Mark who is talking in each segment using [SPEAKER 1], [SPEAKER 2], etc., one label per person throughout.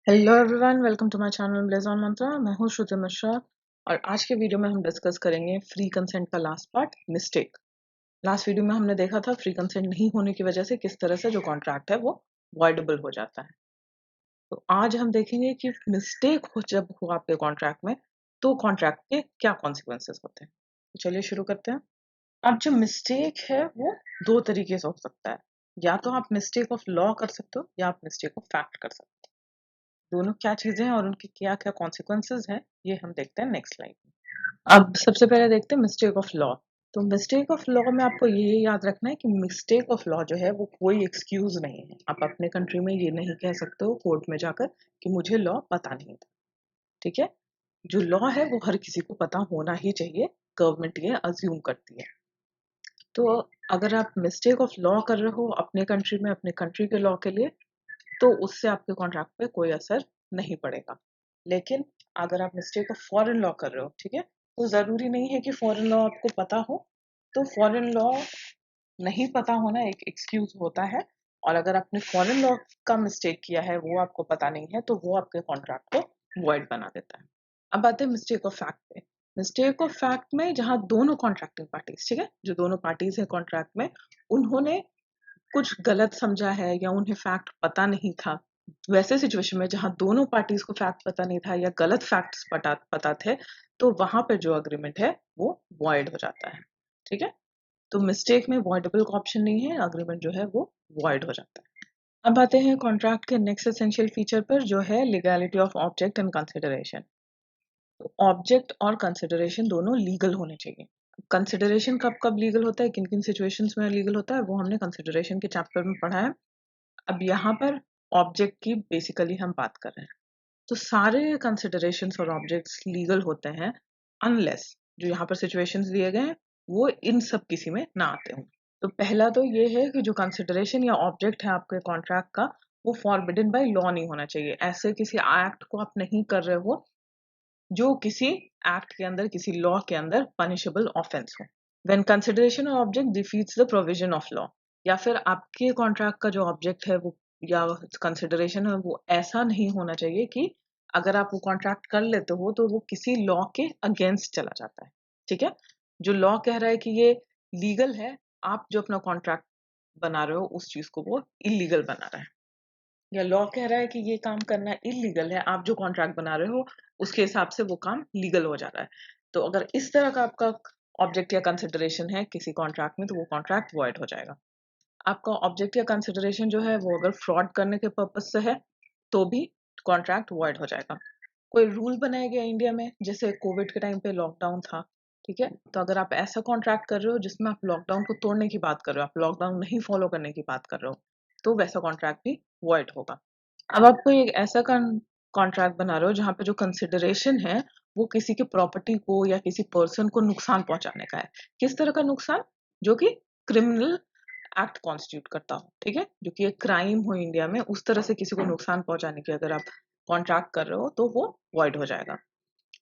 [SPEAKER 1] Hello everyone, welcome to my channel blaze on Mantra. मैं हूं श्रुति मिश्रा और आज के वीडियो में हम डिस्कस करेंगे फ्री कंसेंट का last part, mistake. Last video में हमने देखा था फ्री कंसेंट नहीं होने की वजह से किस तरह से जो कॉन्ट्रैक्ट है वो वॉइडेबल हो जाता है। तो आज हम देखेंगे कि मिस्टेक हो जब हो आपके कॉन्ट्रैक्ट में तो कॉन्ट्रैक्ट के क्या कॉन्सिक्वेंसेस होते हैं। तो चलिए शुरू करते हैं। अब जो मिस्टेक है वो दो तरीके से हो सकता है। या तो आप मिस्टेक ऑफ लॉ कर सकते हो या आप मिस्टेक ऑफ फैक्ट कर सकते हो। दोनों क्या चीजें हैं और उनके क्या क्या कॉन्सिक्वेंसेज हैं ये हम देखते हैं नेक्स्ट स्लाइड में। अब सबसे पहले देखते हैं मिस्टेक ऑफ लॉ। तो मिस्टेक ऑफ लॉ में आपको ये याद रखना है कि मिस्टेक ऑफ लॉ जो है वो कोई एक्सक्यूज नहीं है। आप अपने कंट्री में ये नहीं कह सकते हो कोर्ट में जाकर कि मुझे लॉ पता नहीं था। ठीक है, जो लॉ है वो हर किसी को पता होना ही चाहिए, गवर्नमेंट ये अज्यूम करती है। तो अगर आप मिस्टेक ऑफ लॉ कर रहे हो अपने कंट्री में अपने कंट्री के लॉ के लिए तो उससे आपके कॉन्ट्रैक्ट पे कोई असर नहीं पड़ेगा। लेकिन अगर आप मिस्टेक ऑफ फॉरेन लॉ कर रहे हो, ठीक है, तो जरूरी नहीं है कि फॉरेन लॉ आपको पता हो। तो फॉरेन लॉ नहीं पता होना एक एक्सक्यूज होता है। और अगर आपने फॉरेन लॉ का मिस्टेक किया है वो आपको पता नहीं है तो वो आपके कॉन्ट्रैक्ट को वॉइड बना देता है। अब आते हैं मिस्टेक ऑफ फैक्ट पे। मिस्टेक ऑफ फैक्ट में जहां दोनों कॉन्ट्रैक्टिंग पार्टीज, ठीक है, जो दोनों पार्टीज है कॉन्ट्रैक्ट में, उन्होंने कुछ गलत समझा है या उन्हें फैक्ट पता नहीं था। वैसे सिचुएशन में जहां दोनों पार्टीज को फैक्ट पता नहीं था या गलत फैक्ट्स पता थे तो वहां पे जो अग्रीमेंट है वो वॉइड हो जाता है। ठीक है, तो मिस्टेक में वॉइडेबल का ऑप्शन नहीं है, अग्रीमेंट जो है वो वॉइड हो जाता है। अब आते हैं कॉन्ट्रैक्ट के नेक्स्ट एसेंशियल फीचर पर जो है legality of object and consideration. तो ऑब्जेक्ट और कंसिडरेशन दोनों लीगल होने चाहिए। कंसिडरेशन कब कब लीगल होता है, किन किन सिचुएशंस में लीगल होता है, वो हमने कंसिडरेशन के चैप्टर में पढ़ा है। अब यहाँ पर ऑब्जेक्ट की बेसिकली हम बात कर रहे हैं। तो सारे कंसिडरेशंस और ऑब्जेक्ट्स लीगल होते हैं अनलेस जो यहाँ पर सिचुएशंस दिए गए हैं वो इन सब किसी में ना आते हों। तो पहला तो ये है कि जो कंसिडरेशन या ऑब्जेक्ट है आपके कॉन्ट्रैक्ट का वो फॉरबिडन बाय लॉ नहीं होना चाहिए। ऐसे किसी एक्ट को आप नहीं कर रहे हो जो किसी एक्ट के अंदर, किसी लॉ के अंदर पनिशेबल ऑफेंस हो। व्हेन कंसिडरेशन और object defeats the provision of law, या फिर आपके कॉन्ट्रैक्ट का जो ऑब्जेक्ट है वो या कंसिडरेशन है वो ऐसा नहीं होना चाहिए कि अगर आप वो कॉन्ट्रैक्ट कर लेते हो तो वो किसी लॉ के अगेंस्ट चला जाता है। ठीक है, जो लॉ कह रहा है कि ये लीगल है, आप जो अपना कॉन्ट्रैक्ट बना रहे हो उस चीज को वो इलीगल बना रहा है। या लॉ कह रहा है कि ये काम करना इलीगल है, आप जो कॉन्ट्रैक्ट बना रहे हो उसके हिसाब से वो काम लीगल हो जा रहा है। तो अगर इस तरह का आपका ऑब्जेक्ट या कंसिडरेशन है किसी कॉन्ट्रैक्ट में तो वो कॉन्ट्रैक्ट वॉइड हो जाएगा। आपका ऑब्जेक्ट या कंसिडरेशन जो है वो अगर फ्रॉड करने के पर्पज से है तो भी कॉन्ट्रैक्ट वॉइड हो जाएगा। कोई रूल बनाया गया इंडिया में, जैसे कोविड के टाइम पे लॉकडाउन था, ठीक है, तो अगर आप ऐसा कॉन्ट्रैक्ट कर रहे हो जिसमें आप लॉकडाउन को तोड़ने की बात कर रहे हो, आप लॉकडाउन नहीं फॉलो करने की बात कर रहे हो, तो वैसा कॉन्ट्रैक्ट भी वॉइड होगा। अब आप कोई एक ऐसा कॉन्ट्रैक्ट बना रहे हो जहां पे जो कंसिडरेशन है वो किसी के प्रॉपर्टी को या किसी पर्सन को नुकसान पहुंचाने का है। किस तरह का नुकसान? जो कि क्रिमिनल एक्ट कॉन्स्टिट्यूट करता हो, ठीक है, जो कि एक क्राइम हो इंडिया में, उस तरह से किसी को नुकसान पहुंचाने की अगर आप कॉन्ट्रैक्ट कर रहे हो तो वो वॉइड हो जाएगा।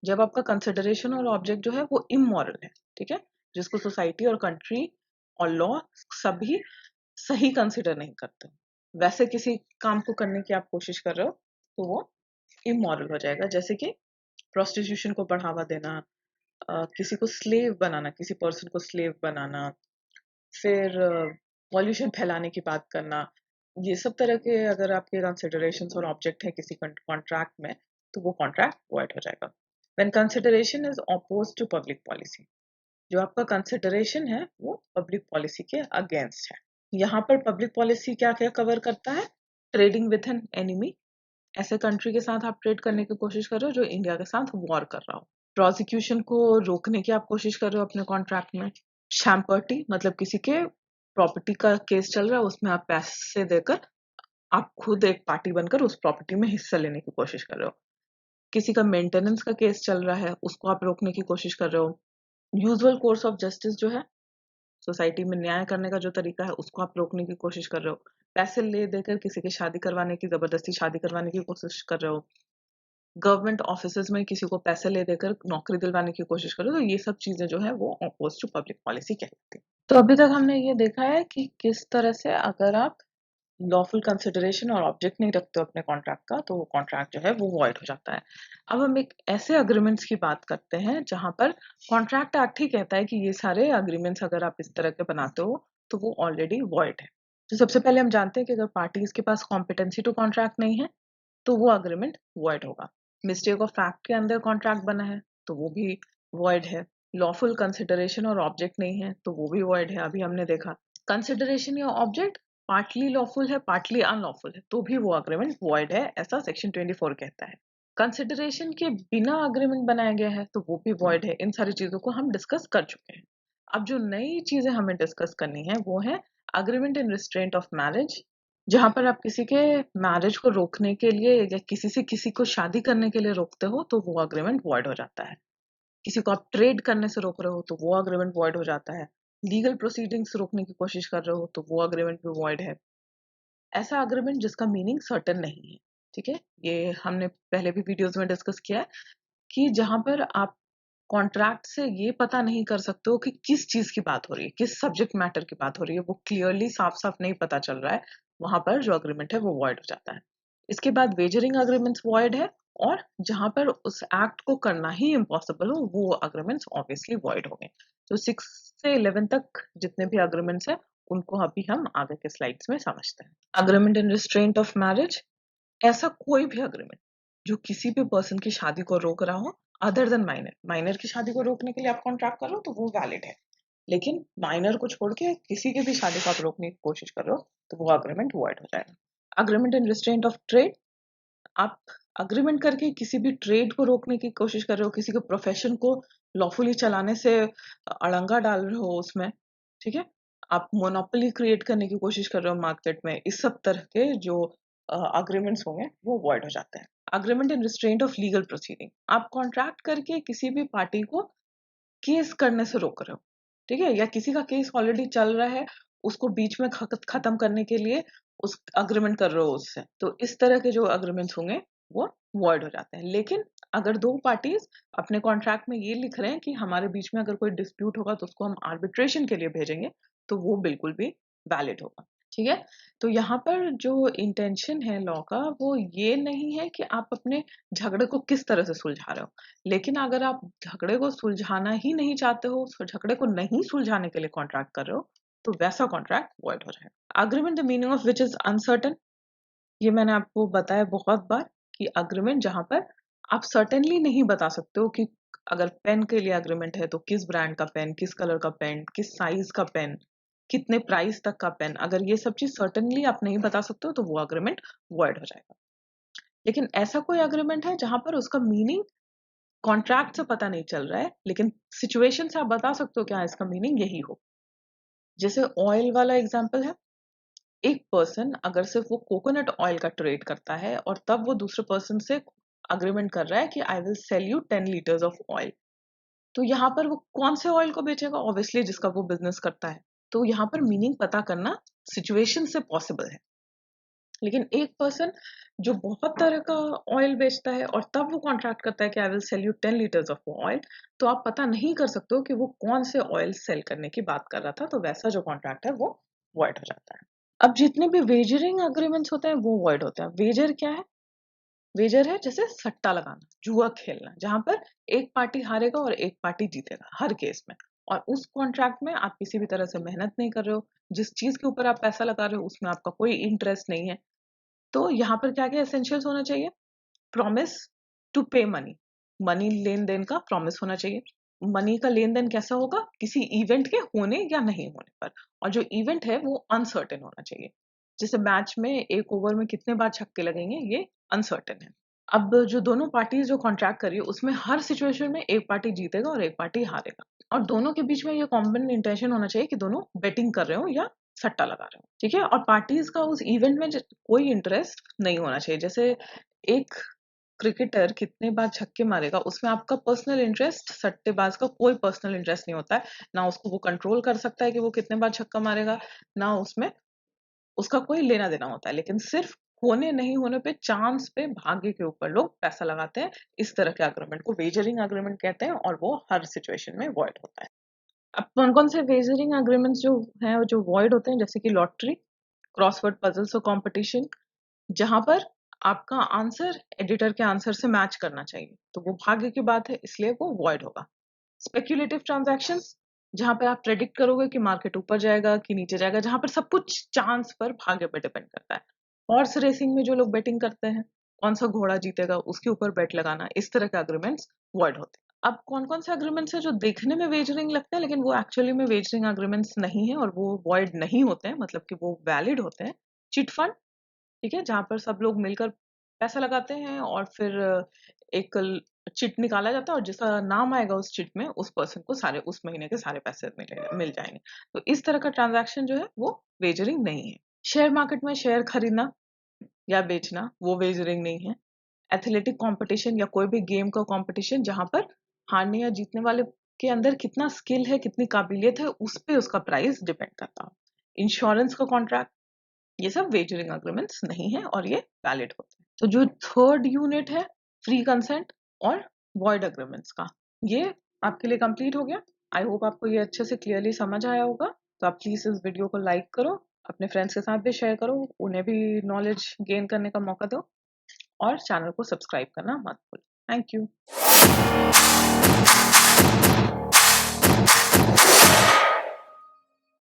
[SPEAKER 1] जब आपका कंसिडरेशन और ऑब्जेक्ट जो है वो इमोरल है, ठीक है, जिसको सोसाइटी और कंट्री और लॉ सभी सही कंसिडर नहीं करते, वैसे किसी काम को करने की आप कोशिश कर रहे हो तो वो इमोरल हो जाएगा। जैसे कि प्रोस्टिट्यूशन को बढ़ावा देना, किसी को स्लेव बनाना, किसी पर्सन को स्लेव बनाना, फिर पॉल्यूशन फैलाने की बात करना, ये सब तरह के अगर आपके कंसिडरेशंस और ऑब्जेक्ट है किसी कॉन्ट्रैक्ट में तो वो कॉन्ट्रैक्ट वॉइड हो जाएगा। When consideration is opposed to public policy, जो आपका कंसिडरेशन है वो पब्लिक पॉलिसी के अगेंस्ट है। यहाँ पर पब्लिक पॉलिसी क्या क्या कवर करता है? ट्रेडिंग विथ एन एनिमी, ऐसे कंट्री के साथ आप ट्रेड करने की कोशिश कर रहे हो जो इंडिया के साथ वॉर कर रहा हो। प्रोसिक्यूशन को रोकने की आप कोशिश कर रहे हो अपने कॉन्ट्रैक्ट में। शैम्पर्टी मतलब किसी के प्रॉपर्टी का केस चल रहा है, उसमें आप पैसे देकर आप खुद एक पार्टी बनकर उस प्रॉपर्टी में हिस्सा लेने की कोशिश कर रहे हो। किसी का मेंटेनेंस का केस चल रहा है, उसको आप रोकने की कोशिश कर रहे हो। यूजुअल कोर्स ऑफ जस्टिस जो है, सोसाइटी में न्याय करने का जो तरीका है उसको आप रोकने की कोशिश कर रहे हो। पैसे ले देकर किसी की शादी करवाने की, जबरदस्ती शादी करवाने की कोशिश कर रहे हो। गवर्नमेंट ऑफिसेज में किसी को पैसे ले देकर नौकरी दिलवाने की कोशिश करो, तो ये सब चीजें जो है वो अपोज टू पब्लिक पॉलिसी कहलाती है। तो अभी तक हमने ये देखा है कि किस तरह से अगर आप लॉफुल कंसिडरेशन और ऑब्जेक्ट नहीं रखते हो अपने कॉन्ट्रैक्ट का, तो वो कॉन्ट्रैक्ट जो है वो वॉइड हो जाता है। अब हम एक ऐसे अग्रीमेंट्स की बात करते हैं जहां पर कॉन्ट्रैक्ट एक्ट ही कहता है कि ये सारे अग्रीमेंट्स अगर आप इस तरह के बनाते हो तो वो ऑलरेडी वॉइड है। तो सबसे पहले हम जानते हैं कि अगर पार्टीज के पास कॉम्पिटेंसी टू कॉन्ट्रैक्ट नहीं है तो वो अग्रीमेंट वॉइड होगा। मिस्टेक ऑफ फैक्ट के अंदर कॉन्ट्रैक्ट बना है तो वो भी वॉइड है। लॉफुल कंसिडरेशन और ऑब्जेक्ट नहीं है तो वो भी वॉइड है, अभी हमने देखा। कंसिडरेशन या ऑब्जेक्ट पार्टली लॉफुल है पार्टली अनलॉफुल है तो भी वो अग्रीमेंट वॉइड है, ऐसा सेक्शन 24 कहता है। कंसिडरेशन के बिना अग्रीमेंट बनाया गया है तो वो भी वॉइड है। इन सारी चीजों को हम डिस्कस कर चुके हैं। अब जो नई चीजें हमें डिस्कस करनी है वो है agreement in restraint of marriage, जहां पर आप किसी के मैरिज को रोकने के लिए या किसी से किसी को शादी करने के लिए रोकते हो तो वो अग्रीमेंट वॉइड हो जाता है। किसी को आप ट्रेड करने से रोक रहे हो तो वो अग्रीमेंट वॉइड हो जाता है। लीगल प्रोसीडिंग्स रोकने की कोशिश कर रहे हो तो वो अग्रीमेंट भी वॉइड है। ऐसा अग्रीमेंट जिसका मीनिंग सर्टेन नहीं है, ठीक है, ये हमने पहले भी वीडियोस में डिस्कस किया है कि जहां पर आप कॉन्ट्रैक्ट से ये पता नहीं कर सकते हो कि किस चीज की बात हो रही है, किस सब्जेक्ट मैटर की बात हो रही है, वो क्लियरली साफ साफ नहीं पता चल रहा है, वहां पर जो अग्रीमेंट है वो वॉइड हो जाता है। इसके बाद वेजरिंग अग्रीमेंट्स वॉइड है, और जहां पर उस एक्ट को करना ही इम्पॉसिबल हो वो अग्रीमेंट्स ऑब्वियसली वॉइड हो गए। तो 6 से 11 तक जितने भी अग्रीमेंट्स है उनको अभी हम आगे के स्लाइड्स में समझते हैं। Agreement in restraint of marriage, ऐसा कोई भी अग्रीमेंट जो किसी भी पर्सन की शादी को रोक रहा हो अदर देन माइनर, माइनर की शादी को रोकने के लिए आप कॉन्ट्रैक्ट कर रहे हो तो वो वैलिड है, लेकिन माइनर को छोड़ के किसी की भी शादी को आप रोकने की कोशिश कर रहे हो तो वो अग्रीमेंट वॉइड हो जाएगा। Agreement in restraint of trade, आप अग्रीमेंट करके किसी भी ट्रेड को रोकने की कोशिश कर रहे हो, किसी के प्रोफेशन को लॉफुली चलाने से अड़ंगा डाल रहे हो उसमें, ठीक है, आप मोनोपोली क्रिएट करने की कोशिश कर रहे हो मार्केट में, इस सब तरह के जो अग्रीमेंट्स होंगे वो वॉइड हो जाते हैं। Agreement in restraint of legal proceeding, आप कॉन्ट्रैक्ट करके किसी भी पार्टी को केस करने से रोक रहे हो, ठीक है, या किसी का केस ऑलरेडी चल रहा है उसको बीच में खत्म करने के लिए उस अग्रीमेंट कर रहे हो उससे, तो इस तरह के जो अग्रीमेंट्स होंगे वो वॉइड हो जाते हैं। लेकिन अगर दो पार्टीज अपने कॉन्ट्रैक्ट में ये लिख रहे हैं कि हमारे बीच में अगर कोई डिस्प्यूट होगा तो उसको हम आर्बिट्रेशन के लिए भेजेंगे, तो वो बिल्कुल भी वैलिड होगा, ठीक है। तो यहाँ पर जो इंटेंशन है लॉ का वो ये नहीं है कि आप अपने झगड़े को किस तरह से सुलझा रहे हो, लेकिन अगर आप झगड़े को सुलझाना ही नहीं चाहते हो, झगड़े को नहीं सुलझाने के लिए कॉन्ट्रैक्ट कर रहे हो, तो वैसा कॉन्ट्रैक्ट वॉइड हो जाएगा। Agreement the meaning of which is uncertain, ये मैंने आपको बताया बहुत बार कि अग्रीमेंट जहां पर आप सर्टेनली नहीं बता सकते हो कि अगर पेन के लिए अग्रीमेंट है तो किस ब्रांड का पेन, किस कलर का पेन, किस साइज का पेन, कितने प्राइस तक का पेन, अगर ये सब चीज सर्टेनली आप नहीं बता सकते हो तो वो अग्रीमेंट वॉइड हो जाएगा। लेकिन ऐसा कोई अग्रीमेंट है जहां पर उसका मीनिंग कॉन्ट्रैक्ट से पता नहीं चल रहा है लेकिन सिचुएशन से आप बता सकते हो क्या इसका मीनिंग यही हो। जैसे ऑयल वाला एग्जांपल है, एक पर्सन अगर सिर्फ वो कोकोनट ऑयल का ट्रेड करता है और तब वो दूसरे पर्सन से अग्रीमेंट कर रहा है कि I will sell you 10 litres of oil, तो यहाँ पर वो कौन से ऑयल को बेचेगा, ऑब्वियसली जिसका वो बिजनेस करता है। तो यहाँ पर मीनिंग पता करना सिचुएशन से पॉसिबल है। लेकिन एक पर्सन जो बहुत तरह का ऑयल बेचता है और तब वो कॉन्ट्रैक्ट करता है कि I will sell you 10 litres of oil, तो आप पता नहीं कर सकते हो कि वो कौन से ऑयल सेल करने की बात कर रहा था, तो वैसा जो कॉन्ट्रैक्ट है वो वॉइड हो जाता है। अब जितने भी वेजरिंग अग्रीमेंट्स होते हैं वो वॉइड होते हैं। वेजर क्या है? वेजर है जैसे सट्टा लगाना, जुआ खेलना, जहां पर एक पार्टी हारेगा और एक पार्टी जीतेगा हर केस में, और उस कॉन्ट्रैक्ट में आप किसी भी तरह से मेहनत नहीं कर रहे हो, जिस चीज के ऊपर आप पैसा लगा रहे हो उसमें आपका कोई इंटरेस्ट नहीं है। तो यहाँ पर क्या क्या एसेंशियल्स होना चाहिए? प्रॉमिस टू पे मनी, मनी लेन देन का प्रॉमिस होना चाहिए। मनी का लेन देन कैसा होगा? किसी इवेंट के होने या नहीं होने पर, और जो इवेंट है वो अनसर्टेन होना चाहिए। जैसे मैच में एक ओवर में कितने बार छक्के लगेंगे ये अनसर्टेन है। अब जो दोनों पार्टी जो कॉन्ट्रैक्ट करी है उसमें हर सिचुएशन में एक पार्टी जीतेगा और एक पार्टी हारेगा, और दोनों के बीच में ये कॉमन इंटेंशन होना चाहिए कि दोनों बेटिंग कर रहे हो या सट्टा लगा रहे हो, ठीक है। और पार्टीज का उस इवेंट में कोई इंटरेस्ट नहीं होना चाहिए। जैसे एक क्रिकेटर कितने बार छक्के मारेगा उसमें आपका पर्सनल इंटरेस्ट, सट्टेबाज का कोई पर्सनल इंटरेस्ट नहीं होता है, ना उसको वो कंट्रोल कर सकता है कि वो कितने बार छक्का मारेगा, ना उसमें उसका कोई लेना देना होता है, लेकिन सिर्फ होने नहीं होने पे, चांस पे, भाग्य के ऊपर लोग पैसा लगाते हैं। इस तरह के एग्रीमेंट को वेजरिंग एग्रीमेंट कहते हैं और वो हर सिचुएशन में वॉइड होता है। अब कौन कौन से वेजरिंग एग्रीमेंट्स जो हैं जो वॉइड होते हैं, जैसे कि लॉटरी, क्रॉसवर्ड पजल्स और कंपटीशन, जहां पर आपका आंसर एडिटर के आंसर से मैच करना चाहिए, तो वो भाग्य की बात है, इसलिए वो वॉइड होगा। स्पेक्यूलेटिव ट्रांजैक्शंस, जहां पे आप प्रेडिक्ट करोगे कि मार्केट ऊपर जाएगा कि नीचे जाएगा, जहां पर सब कुछ चांस पर, भाग्य पर डिपेंड करता है। हॉर्स रेसिंग में जो लोग बेटिंग करते हैं, कौन सा घोड़ा जीतेगा उसके ऊपर बेट लगाना, इस तरह के एग्रीमेंट्स वॉइड होते हैं। अब कौन कौन से एग्रीमेंट्स है जो देखने में वेजरिंग लगते हैं लेकिन वो एक्चुअली में वेजरिंग एग्रीमेंट्स नहीं है और वो वॉइड नहीं होते हैं, मतलब कि वो वैलिड होते हैं। चिट फंड, ठीक है, जहां पर सब लोग मिलकर पैसा लगाते हैं और फिर एक चिट निकाला जाता है और जिसका नाम आएगा उस चिट में, उस पर्सन को सारे उस महीने के सारे पैसे मिल जाएंगे। तो इस तरह का ट्रांजैक्शन जो है वो वेजरिंग नहीं है। शेयर मार्केट में शेयर खरीदना या बेचना, वो वेजरिंग नहीं है। एथलेटिक कंपटीशन या कोई भी गेम का कंपटीशन जहां पर हारने या जीतने वाले के अंदर कितना स्किल है, कितनी काबिलियत है, उस पे उसका प्राइस डिपेंड करता है। इंश्योरेंस का कॉन्ट्रैक्ट, ये सब वेजरिंग एग्रीमेंट्स नहीं है और ये वैलिड होते हैं। तो जो थर्ड यूनिट है फ्री कंसेंट और वॉइड एग्रीमेंट्स का, ये आपके लिए कंप्लीट हो गया। आई होप आपको ये अच्छे से क्लियरली समझ आया होगा। तो आप प्लीज इस वीडियो को लाइक करो, अपने फ्रेंड्स के साथ भी शेयर करो, उन्हें भी नॉलेज गेन करने का मौका दो और चैनल को सब्सक्राइब करना मत भूलो। Thank you.